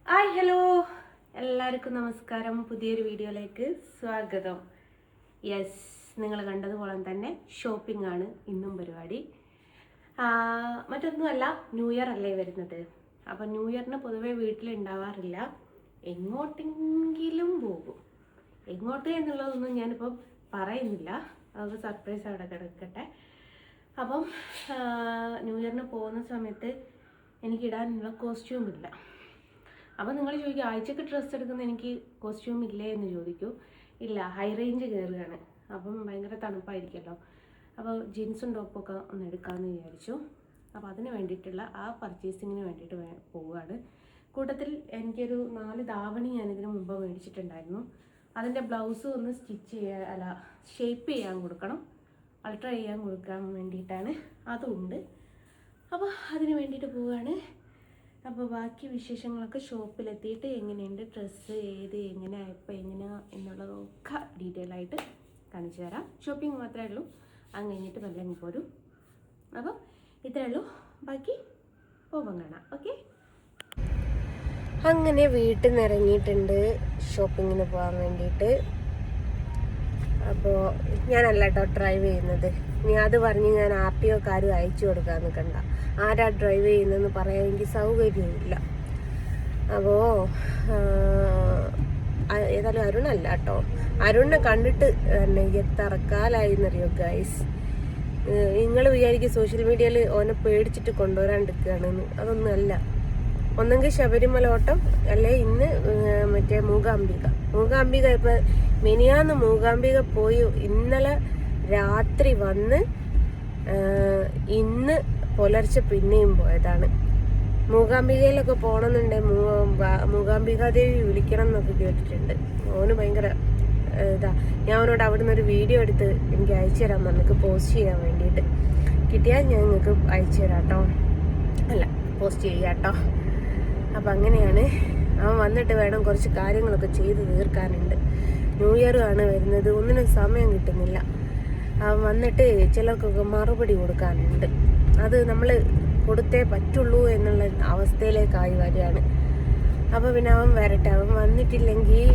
Hi hello എല്ലാവർക്കും നമസ്കാരം. പുതിയൊരു വീഡിയോയിലേക്ക് സ്വാഗതം. യെസ്, നിങ്ങൾ കണ്ടതുപോലെ തന്നെ ഷോപ്പിംഗ് ആണ് ഇന്നും പരിപാടി. മറ്റൊന്നുമല്ല, ന്യൂ ഇയർ അല്ലേ വരുന്നത്. അപ്പം ന്യൂ ഇയറിന് പൊതുവെ വീട്ടിലുണ്ടാവാറില്ല, എങ്ങോട്ടെങ്കിലും പോകും. എങ്ങോട്ട് എന്നുള്ളതൊന്നും ഞാനിപ്പം പറയുന്നില്ല, അത് സർപ്രൈസ് അവിടെ കിടക്കട്ടെ. അപ്പം ന്യൂ ഇയറിന് പോകുന്ന സമയത്ത് എനിക്കിടാനുള്ള കോസ്റ്റ്യൂം ഇല്ല. അപ്പോൾ നിങ്ങൾ ചോദിക്കും, ആഴ്ചക്ക് ഡ്രസ്സ് എടുക്കുന്ന എനിക്ക് കോസ്റ്റ്യൂം ഇല്ലേ എന്ന് ചോദിക്കൂ. ഇല്ല, ഹൈ റേഞ്ച് കയറുകയാണ്, അപ്പം ഭയങ്കര തണുപ്പായിരിക്കുമല്ലോ. അപ്പോൾ ജീൻസും ടോപ്പൊക്കെ ഒന്ന് എടുക്കാമെന്ന് വിചാരിച്ചു. അപ്പോൾ അതിന് വേണ്ടിയിട്ടുള്ള ആ പർച്ചേസിങ്ങിന് വേണ്ടിയിട്ട് പോവുകയാണ്. കൂട്ടത്തിൽ എനിക്കൊരു 4 ധാവണി ഞാനിതിന് മുമ്പ് മേടിച്ചിട്ടുണ്ടായിരുന്നു. അതിൻ്റെ ബ്ലൗസ് ഒന്ന് ഷേപ്പ് ചെയ്യാൻ കൊടുക്കണം, അൾട്ര ചെയ്യാൻ കൊടുക്കാൻ വേണ്ടിയിട്ടാണ്. അതുണ്ട്. അപ്പോൾ അതിന് വേണ്ടിയിട്ട് പോവുകയാണ്. അപ്പോൾ ബാക്കി വിശേഷങ്ങളൊക്കെ ഷോപ്പിലെത്തിയിട്ട് എങ്ങനെയുണ്ട്, ഡ്രസ്സ് ഏത് എങ്ങനെ എപ്പോൾ എങ്ങനെയാണ് എന്നുള്ളതൊക്കെ ഡീറ്റെയിൽ ആയിട്ട് കാണിച്ചു തരാം. ഷോപ്പിംഗ് മാത്രമേ ഉള്ളൂ, അത് കഴിഞ്ഞിട്ട് നല്ല പോരും. അപ്പോൾ ഇത്രയേ ഉള്ളൂ, ബാക്കി പോകുമ്പം കാണാം. ഓക്കെ. അങ്ങനെ വീട്ടിൽ നിന്ന് ഇറങ്ങിയിട്ടുണ്ട് ഷോപ്പിങ്ങിന് പോകാൻ വേണ്ടിയിട്ട്. അപ്പോൾ ഞാനല്ല കേട്ടോ ഡ്രൈവ് ചെയ്യുന്നത്. ഇനി അത് പറഞ്ഞ് ഞാൻ RTO കാരും അയച്ചു കൊടുക്കാൻ നിൽക്കണ്ട. ആരാ ഡ്രൈവ് ചെയ്യുന്നതെന്ന് പറയാൻ എനിക്ക് സൗകര്യമില്ല. അപ്പോൾ ഏതായാലും അരുണല്ല കേട്ടോ. അരുണിനെ കണ്ടിട്ട് തന്നെ എത്തറക്കാലായിന്നറിയോ ഗൈസ്. നിങ്ങൾ വിചാരിക്കും സോഷ്യൽ മീഡിയയിൽ ഓനെ പേടിച്ചിട്ട് കൊണ്ടുവരാണ്ടിരിക്കുകയാണെന്ന്. അതൊന്നുമല്ല. ഒന്നെങ്കിൽ ശബരിമല ഓട്ടം, അല്ലെ ഇന്ന് മറ്റേ മൂകാംബിക ഇപ്പം മിനിയാന്ന് മൂകാംബിക പോയി, ഇന്നലെ രാത്രി വന്ന് ഇന്ന് പുലർച്ചെ പിന്നെയും പോയതാണ്. മൂകാംബികയിലൊക്കെ പോകണമെന്നുണ്ടെങ്കിൽ മൂകാംബികാദേവി വിളിക്കണം എന്നൊക്കെ കേട്ടിട്ടുണ്ട്. ഓന് ഭയങ്കര ഞാൻ അവനോട് അവിടുന്ന് ഒരു വീഡിയോ എടുത്ത് എനിക്ക് അയച്ചു തരാൻ പറഞ്ഞിട്ട് പോസ്റ്റ് ചെയ്യാൻ വേണ്ടിയിട്ട്. കിട്ടിയാൽ ഞാൻ നിങ്ങൾക്ക് അയച്ചു തരാം കേട്ടോ, അല്ല പോസ്റ്റ് ചെയ്യാം കേട്ടോ. അപ്പം അങ്ങനെയാണ്. അവൻ വന്നിട്ട് വേണം കുറച്ച് കാര്യങ്ങളൊക്കെ ചെയ്ത് തീർക്കാനുണ്ട്. ന്യൂ ഇയർ ആണ് വരുന്നത്, ഒന്നിനും സമയം കിട്ടുന്നില്ല. അവൻ വന്നിട്ട് ചിലർക്കൊക്കെ മറുപടി കൊടുക്കാനുണ്ട്. അത് നമ്മൾ കൊടുത്തേ പറ്റുള്ളൂ എന്നുള്ള അവസ്ഥയിലേക്കായി വരികയാണ്. അപ്പോൾ പിന്നെ അവൻ വരട്ടെ. അവൻ വന്നിട്ടില്ലെങ്കിൽ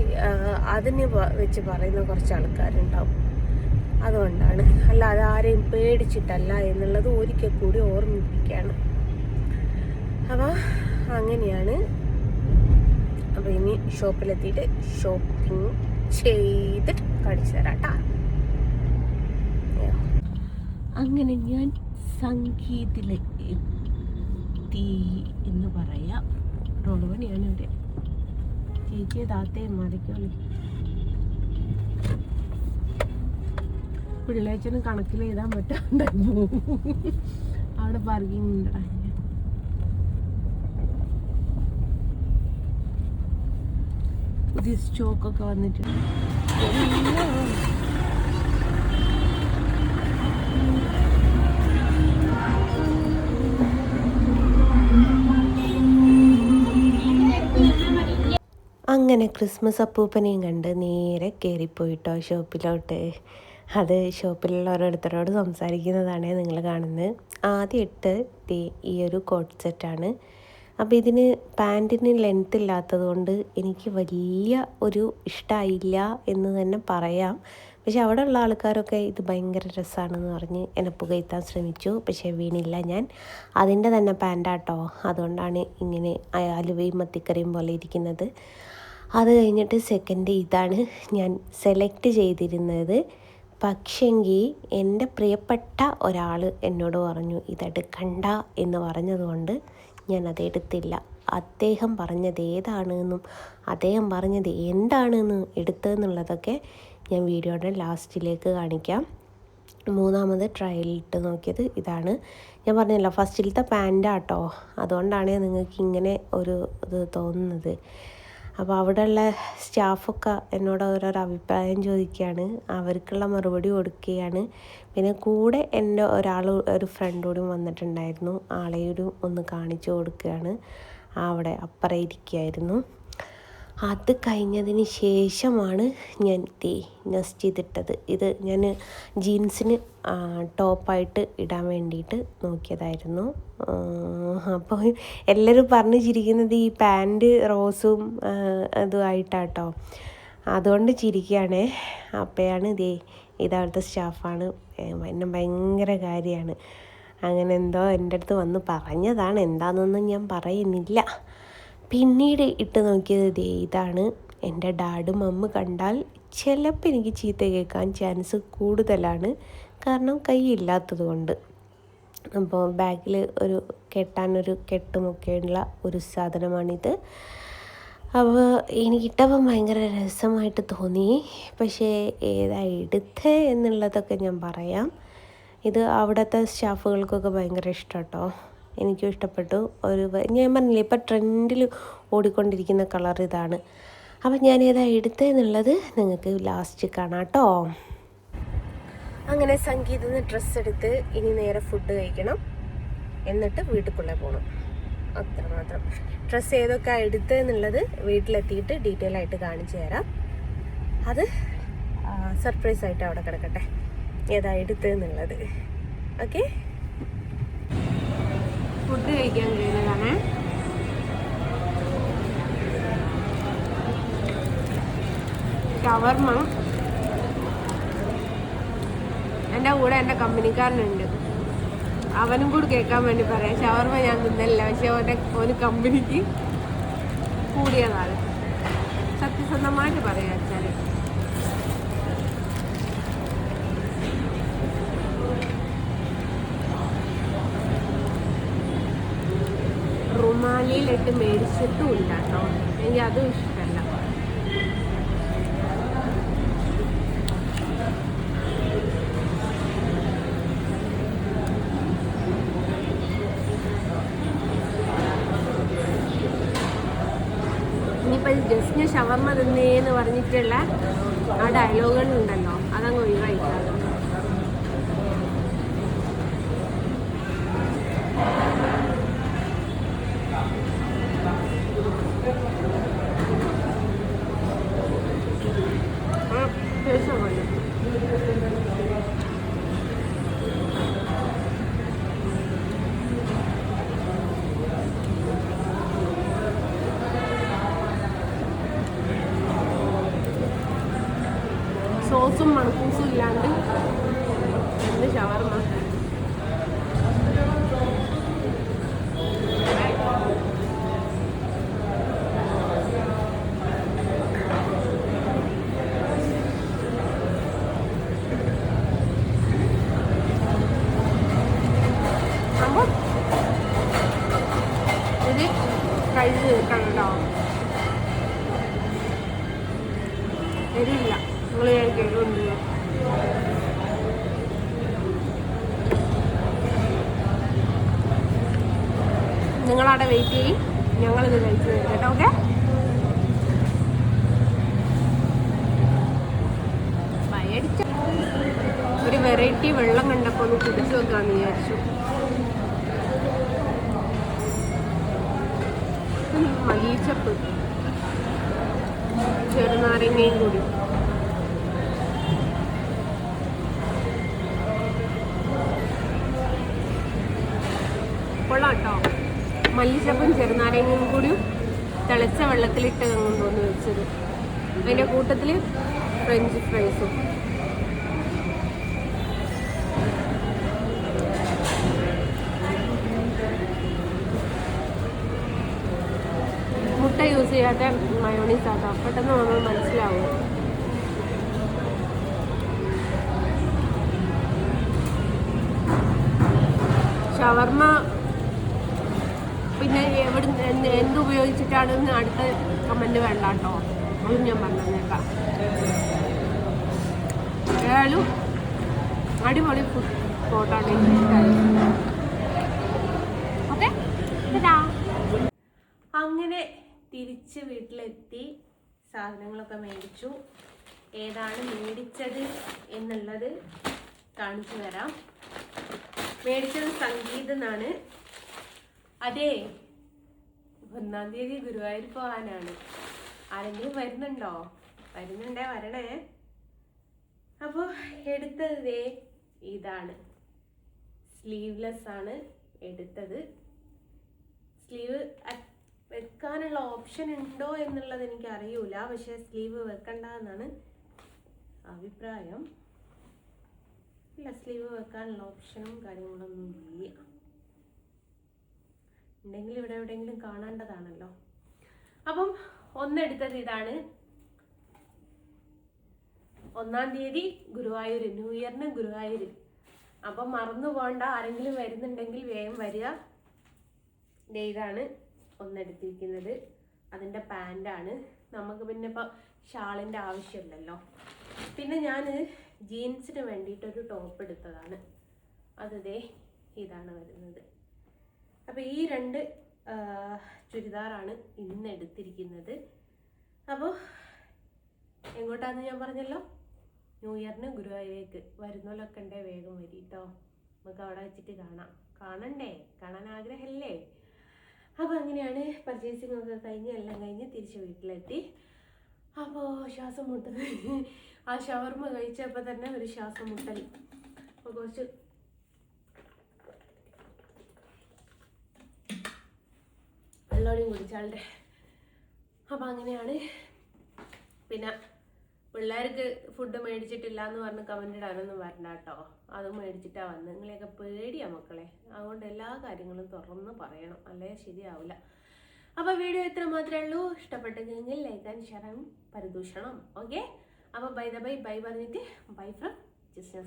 അതിന് വെച്ച് പറയുന്ന കുറച്ച് ആൾക്കാരുണ്ടാവും. അതുകൊണ്ടാണ്, അല്ലാതെ ആരെയും പേടിച്ചിട്ടല്ല എന്നുള്ളത് ഒരിക്കൽ കൂടി ഓർമ്മിപ്പിക്കുകയാണ്. അപ്പോൾ അങ്ങനെയാണ്. അപ്പോൾ ഇനി ഷോപ്പിലെത്തിയിട്ട് ഷോപ്പിംഗ് ചെയ്തിട്ട് കാണിച്ചു തരാം കേട്ടോ. അങ്ങനെ ഞാൻ സംഗീതത്തിലെത്തി എന്ന് പറയാം. റോഡുപണിയാണ് ഇവിടെ. ചേച്ചിയെ താത്തയും മറിക്കുള്ളൂ. പിള്ളേച്ചനും കണക്കിൽ എഴുതാൻ പറ്റാണ്ടായിരുന്നു. അവിടെ പാർക്കിംഗ് ഉണ്ടടാ. പുതിയ സ്റ്റോക്കൊക്കെ വന്നിട്ടുണ്ട്. അങ്ങനെ ക്രിസ്മസ് അപ്പൂപ്പനെയും കണ്ട് നേരെ കയറിപ്പോയിട്ടോ ഷോപ്പിലോട്ട്. അത് ഷോപ്പിലുള്ള ഓരോരുത്തരോട് സംസാരിക്കുന്നതാണ് നിങ്ങൾ കാണുന്നത്. ആദ്യമായിട്ട് ഈ ഒരു കോട്ട് സെറ്റാണ്. അപ്പോൾ ഇതിന് പാൻറ്റിന് ലെങ്ത് ഇല്ലാത്തത് കൊണ്ട് എനിക്ക് വലിയ ഒരു ഇഷ്ടമായില്ല എന്ന് തന്നെ പറയാം. പക്ഷെ അവിടെ ഉള്ള ആൾക്കാരൊക്കെ ഇത് ഭയങ്കര രസമാണെന്ന് പറഞ്ഞ് എന്നെ പുകഴ്ത്താൻ ശ്രമിച്ചു. പക്ഷേ വീണില്ല ഞാൻ. അതിൻ്റെ തന്നെ പാൻറ്റാട്ടോ, അതുകൊണ്ടാണ് ഇങ്ങനെ അലുവയും മത്തിക്കറിയും പോലെ ഇരിക്കുന്നത്. അത് കഴിഞ്ഞിട്ട് സെക്കൻഡ് ഇതാണ് ഞാൻ സെലക്ട് ചെയ്തിരുന്നത്. പക്ഷെങ്കിൽ എൻ്റെ പ്രിയപ്പെട്ട ഒരാൾ എന്നോട് പറഞ്ഞു ഇതെടുക്കണ്ട എന്ന് പറഞ്ഞതുകൊണ്ട് ഞാനത് എടുത്തില്ല. അദ്ദേഹം പറഞ്ഞത് ഏതാണെന്നും അദ്ദേഹം പറഞ്ഞത് എന്താണെന്ന് എടുത്തതെന്നുള്ളതൊക്കെ ഞാൻ വീഡിയോയുടെ ലാസ്റ്റിലേക്ക് കാണിക്കാം. മൂന്നാമത് ട്രയലിട്ട് നോക്കിയത് ഇതാണ്. ഞാൻ പറഞ്ഞല്ലോ ഫസ്റ്റിലത്തെ പാൻറ്റാട്ടോ, അതുകൊണ്ടാണ് നിങ്ങൾക്ക് ഇങ്ങനെ ഒരു ഇത് തോന്നുന്നത്. അപ്പോൾ അവിടെയുള്ള സ്റ്റാഫൊക്കെ എന്നോട് ഓരോരോ അഭിപ്രായം ചോദിക്കുകയാണ്, അവർക്കുള്ള മറുപടി കൊടുക്കുകയാണ്. പിന്നെ കൂടെ എൻ്റെ ഒരു ഫ്രണ്ട് കൂടി വന്നിട്ടുണ്ടായിരുന്നു, ആളെയൊരു ഒന്ന് കാണിച്ചു കൊടുക്കുകയാണ്. അവിടെ അപ്പുറം ഇരിക്കുകയായിരുന്നു. അത് കഴിഞ്ഞതിന് ശേഷമാണ് ഞാൻ നെസ്റ്റ് ചെയ്തിട്ടത്. ഇത് ഞാൻ ജീൻസിന് ടോപ്പായിട്ട് ഇടാൻ വേണ്ടിയിട്ട് നോക്കിയതായിരുന്നു. അപ്പോൾ എല്ലാവരും പറഞ്ഞു ചിരിക്കുന്നത് ഈ പാൻറ്റ് റോസും അതുമായിട്ടാട്ടോ. അതുകൊണ്ട് ചിരിക്കുകയാണേ. അപ്പോഴാണ് ഇതവിടുത്തെ സ്റ്റാഫാണ്, എന്നെ ഭയങ്കര കാര്യമാണ്. അങ്ങനെ എന്തോ എൻ്റെ അടുത്ത് വന്ന് പറഞ്ഞതാണ്, എന്താണെന്നൊന്നും ഞാൻ പറയുന്നില്ല. പിന്നീട് ഇട്ട് നോക്കിയത് ഇതാണ്. എൻ്റെ ഡാഡ് മമ്മ കണ്ടാൽ ചിലപ്പോൾ എനിക്ക് ചീത്ത കേൾക്കാൻ ചാൻസ് കൂടുതലാണ്, കാരണം കൈയില്ലാത്തത് കൊണ്ട്. അപ്പോൾ ബാഗിൽ കെട്ടാനൊരു കെട്ടുമൊക്കെയുള്ള ഒരു സാധനമാണിത്. അപ്പോൾ എനിക്കിട്ടപ്പം ഭയങ്കര രസമായിട്ട് തോന്നി. പക്ഷേ ഏതാ എടുത്തത് എന്നുള്ളതൊക്കെ ഞാൻ പറയാം. ഇത് അവിടുത്തെ സ്റ്റാഫുകൾക്കൊക്കെ ഭയങ്കര ഇഷ്ടം കേട്ടോ, എനിക്കും ഇഷ്ടപ്പെട്ടു. ഞാൻ പറഞ്ഞില്ലേ ഇപ്പം ട്രെൻഡിൽ ഓടിക്കൊണ്ടിരിക്കുന്ന കളർ ഇതാണ്. അപ്പം ഞാൻ ഏതാ എടുത്തതെന്നുള്ളത് നിങ്ങൾക്ക് ലാസ്റ്റ് കാണാം കേട്ടോ. അങ്ങനെ സംഗീതത്തിന് ഡ്രസ്സ് എടുത്ത് ഇനി നേരെ ഫുഡ് കഴിക്കണം, എന്നിട്ട് വീട്ടിൽക്കുള്ളേ പോകണം. അത്രമാത്രം. ഡ്രസ്സ് ഏതൊക്കെ എടുത്തതെന്നുള്ളത് വീട്ടിലെത്തിയിട്ട് ഡീറ്റെയിൽ ആയിട്ട് കാണിച്ചു തരാം. അത് സർപ്രൈസ് ആയിട്ട് അവിടെ കിടക്കട്ടെ, ഏതാ എടുത്തതെന്നുള്ളത്. ഓക്കെ, ഫുഡ് കഴിക്കാൻ കഴിയുന്നതാണ്. ഷവർമ. എൻ്റെ കൂടെ എൻ്റെ കമ്പനിക്കാരനുണ്ട്, അവനും കൂടി കേൾക്കാൻ വേണ്ടി പറയാം. ഷവർമ ഞാൻ തിന്നല്ല, പക്ഷെ ഓന് കമ്പനിക്ക് കൂടിയതാണ്. സത്യസന്ധമായിട്ട് പറയാ വെച്ചാൽ റുമാലിയിലിട്ട് മേടിച്ചിട്ടും ഇല്ല കേട്ടോ, എനിക്ക് അതും ഇഷ്ടമല്ല. ഇനിയിപ്പോൾ ജസ്റ്റിന് ഷവർമ തിന്നേന്ന് പറഞ്ഞിട്ടുള്ള ആ ഡയലോഗുകളുണ്ടല്ലോ, അതങ്ങ് ഒഴിവായിക്കാതെ. സോസും മണക്കൂസും ഇല്ലാണ്ട് എന്ത് ഷവർമ. അപ്പോൾ ഇത് കഴിച്ച് തീർക്കണോ? എരില്ല, നിങ്ങൾ കേൾക്കുന്നുണ്ട്. നിങ്ങളവിടെ വെയിറ്റ് ചെയ്യും, ഞങ്ങളിത് കഴിച്ച് തരും കേട്ടോ. ഓക്കെ, വയടിച്ച ഒരു വെറൈറ്റി വെള്ളം കണ്ടപ്പോൾ ഒന്ന് കുടിച്ചു നോക്കാമെന്ന് വിചാരിച്ചു. മലീച്ചപ്പ്, ചെറുനാരങ്ങയും കൂടി. കൊള്ളാം കേട്ടോ. മല്ലിച്ചപ്പും ചെറുനാരങ്ങയും കൂടി തിളച്ച വെള്ളത്തിലിട്ട് കൊണ്ടുവന്ന് വെച്ചത്. അതിൻ്റെ കൂട്ടത്തിൽ ഫ്രഞ്ച് ഫ്രൈസും. മുട്ട യൂസ് ചെയ്യാത്ത മയോണീസ് ആട്ടോ, പെട്ടെന്ന് നമ്മൾ മനസ്സിലാവും. ഷവർമ പിന്നെ എന്തുപയോഗിച്ചിട്ടാണെന്ന് അടുത്ത കമൻറ്റ് വേണ്ട കേട്ടോ, അതും ഞാൻ പറഞ്ഞേക്കാം. ഏതായാലും അടിപൊളി ഫുഡ് സ്പോട്ടാണ്. ഓക്കെ, അങ്ങനെ തിരിച്ച് വീട്ടിലെത്തി സാധനങ്ങളൊക്കെ മേടിച്ചു. ഏതാണ് മേടിച്ചത് എന്നുള്ളത് കാണിച്ചു തരാം. മേടിച്ചത് സംഗീതനാണ്. അതെ, 1-ാം തീയതി ഗുരുവായൂർ പോകാനാണ്. ആരെങ്കിലും വരുന്നുണ്ടോ? വരുന്നുണ്ടേ വരണേ. അപ്പോൾ എടുത്തത് ഇതാണ്, സ്ലീവ്ലെസ് ആണ് എടുത്തത്. സ്ലീവ് വെക്കാനുള്ള ഓപ്ഷൻ ഉണ്ടോ എന്നുള്ളത് എനിക്ക് അറിയൂല, പക്ഷെ സ്ലീവ് വെക്കണ്ട എന്നാണ് അഭിപ്രായം. ഇല്ല, സ്ലീവ് വെക്കാനുള്ള ഓപ്ഷനും കാര്യങ്ങളൊന്നും ഇല്ല. ഉണ്ടെങ്കിൽ ഇവിടെ എവിടെയെങ്കിലും കാണേണ്ടതാണല്ലോ. അപ്പം ഒന്നെടുത്തത് ഇതാണ്. 1-ാം തീയതി ഗുരുവായൂർ, ന്യൂ ഇയറിന് ഗുരുവായൂർ. അപ്പം മറന്നു പോകണ്ട, ആരെങ്കിലും വരുന്നുണ്ടെങ്കിൽ വേഗം വരിക. ഇതാണ് ഒന്നെടുത്തിരിക്കുന്നത്. അതിൻ്റെ പാൻ്റാണ്. നമുക്ക് പിന്നെ ഇപ്പോൾ ഷാളിൻ്റെ ആവശ്യമില്ലല്ലോ. പിന്നെ ഞാൻ ജീൻസിന് വേണ്ടിയിട്ടൊരു ടോപ്പ് എടുത്തതാണ്. ഇതാണ് വരുന്നത്. അപ്പോൾ ഈ 2 ചുരിദാറാണ് ഇന്ന് എടുത്തിരിക്കുന്നത്. അപ്പോൾ എങ്ങോട്ടാന്ന് ഞാൻ പറഞ്ഞല്ലോ, ന്യൂ ഇയറിന് ഗുരുവായൂരേക്ക്. വരുന്നോലൊക്കെ ഉണ്ടേ വേഗം വരിട്ടോ, നമുക്ക് അവിടെ വെച്ചിട്ട് കാണണ്ടേ, കാണാൻ ആഗ്രഹമല്ലേ. അപ്പോൾ അങ്ങനെയാണ് പർച്ചേസിംഗ് ഒക്കെ കഴിഞ്ഞ് എല്ലാം കഴിഞ്ഞ് തിരിച്ച് വീട്ടിലെത്തി. അപ്പോൾ ശ്വാസം മുട്ടുന്നത്, ആ ഷവർമ കഴിച്ചപ്പോൾ തന്നെ ഒരു ശ്വാസം മുട്ടൽ. അപ്പോൾ കുറച്ച് വെള്ളോടെയും കുടിച്ചാളുടെ. അപ്പം അങ്ങനെയാണ്. പിന്നെ പിള്ളേർക്ക് ഫുഡ് മേടിച്ചിട്ടില്ല എന്ന് പറഞ്ഞ് കമൻ്റ് ഇടാനൊന്നും വരണ്ട കേട്ടോ. അത് മേടിച്ചിട്ടാണ് വന്നത്. നിങ്ങളെയൊക്കെ പേടിയാണ് മക്കളെ. അതുകൊണ്ട് എല്ലാ കാര്യങ്ങളും തുറന്ന് പറയണം, അല്ലേ ശരിയാവില്ല. അപ്പോൾ വീഡിയോ ഇത്ര മാത്രമേ ഉള്ളൂ. ഇഷ്ടപ്പെട്ടെങ്കിൽ ലൈക്ക് ആൻഡ് ഷെയർ ആൻഡ് പരിദൂഷണം. ഓക്കെ, അപ്പോൾ ബൈ പറഞ്ഞിട്ട് ബൈ ഫ്രം ജിസ്ന.